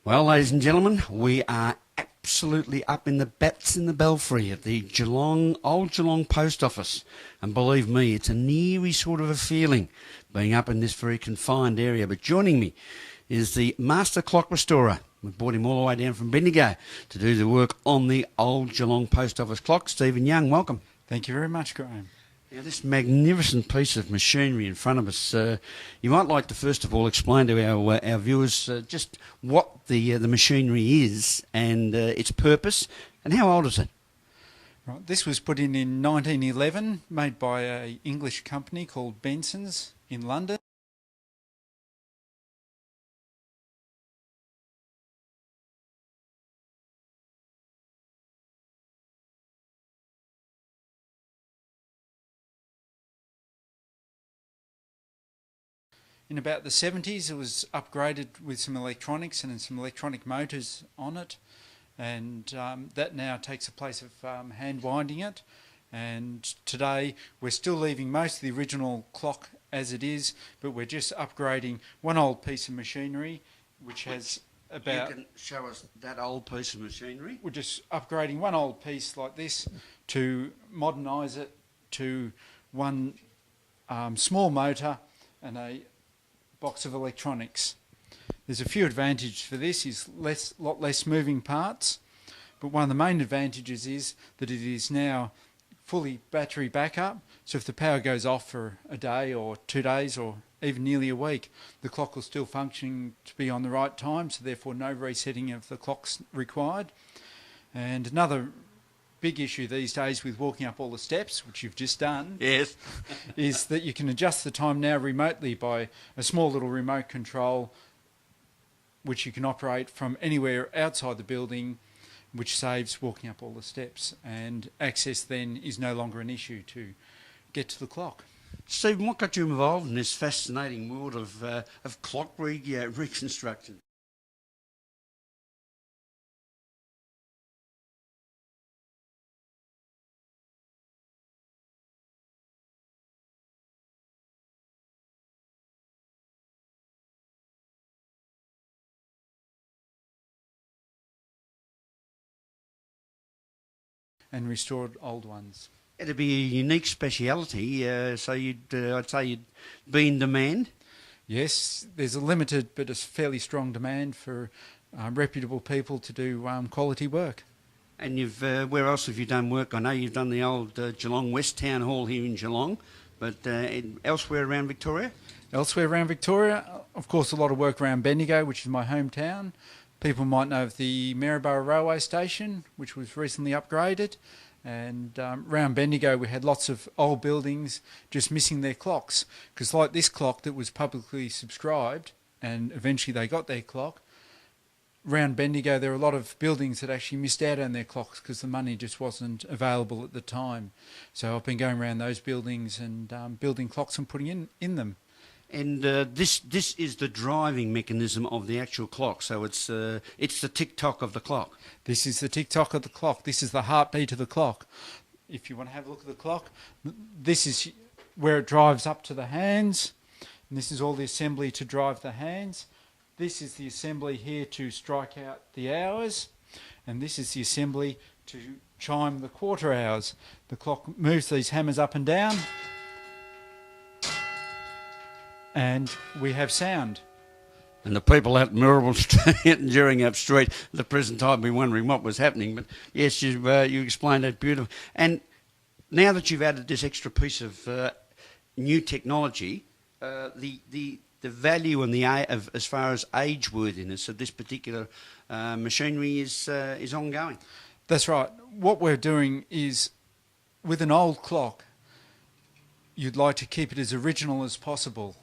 Well, ladies and gentlemen, we are absolutely up in the bats in the belfry at the Geelong, old Geelong post office. And believe me, it's an eerie sort of a feeling being up in this very confined area. But joining me is the master clock restorer. We brought him all the way down from Bendigo to do the work on the old Geelong post office clock. Stephen Young, welcome. Thank you very much, Graham. Now, this magnificent piece of machinery in front of us, you might like to first of all explain to our viewers just what the machinery is and its purpose, and how old is it? Right, this was put in 1911, made by an English company called Benson's in London. In about the 70s, it was upgraded with some electronics and some electronic motors on it, and that now takes the place of hand winding it. And today we're still leaving most of the original clock as it is, but we're just upgrading one old piece of machinery which has about... You can show us that old piece of machinery? We're just upgrading one old piece like this to modernise it to one small motor and a box of electronics. There's a few advantages for this, is lot less moving parts, but one of the main advantages is that it is now fully battery backup, so if the power goes off for a day or 2 days or even nearly a week, the clock will still function to be on the right time, so therefore no resetting of the clock's required. And another big issue these days with walking up all the steps, which you've just done, Yes. is that you can adjust the time now remotely by a small little remote control which you can operate from anywhere outside the building, which saves walking up all the steps, and access then is no longer an issue to get to the clock. Stephen, what got you involved in this fascinating world of clock reconstruction? And restored old ones. It'd be a unique speciality, so I'd say you'd be in demand. Yes, there's a limited but a fairly strong demand for reputable people to do quality work. And where else have you done work? I know you've done the old Geelong West Town Hall here in Geelong, but elsewhere around Victoria? Elsewhere around Victoria, of course, a lot of work around Bendigo, which is my hometown. People might know of the Maryborough Railway Station, which was recently upgraded. And around Bendigo we had lots of old buildings just missing their clocks. Because like this clock that was publicly subscribed, and eventually they got their clock, around Bendigo there were a lot of buildings that actually missed out on their clocks because the money just wasn't available at the time. So I've been going around those buildings and building clocks and putting in them. And this is the driving mechanism of the actual clock, so it's the tick-tock of the clock. This is the tick-tock of the clock. This is the heartbeat of the clock. If you want to have a look at the clock, this is where it drives up to the hands, and this is all the assembly to drive the hands. This is the assembly here to strike out the hours, and this is the assembly to chime the quarter hours. The clock moves these hammers up and down, and we have sound. And the people at Maryborough Street and Geelong Street at the present time be wondering what was happening. But yes, you explained that beautifully. And now that you've added this extra piece of new technology, the value and as far as age-worthiness of this particular machinery is ongoing. That's right. What we're doing is, with an old clock, you'd like to keep it as original as possible.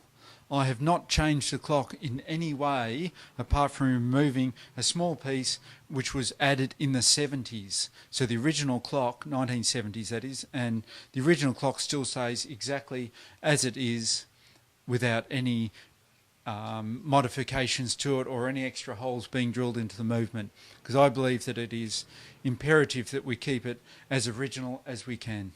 I have not changed the clock in any way apart from removing a small piece which was added in the 70s. So the original clock, 1970s that is, and the original clock still stays exactly as it is without any modifications to it or any extra holes being drilled into the movement, because I believe that it is imperative that we keep it as original as we can.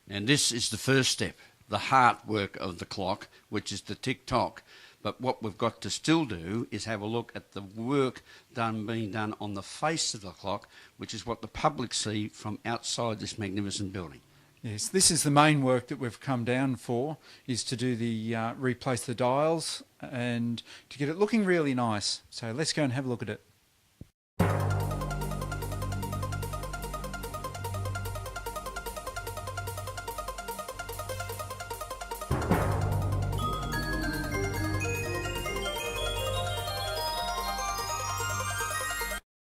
And this is the first step, the heart work of the clock, which is the tick-tock. But what we've got to still do is have a look at the work being done on the face of the clock, which is what the public see from outside this magnificent building. Yes, this is the main work that we've come down for, is to do the replace the dials and to get it looking really nice. So let's go and have a look at it.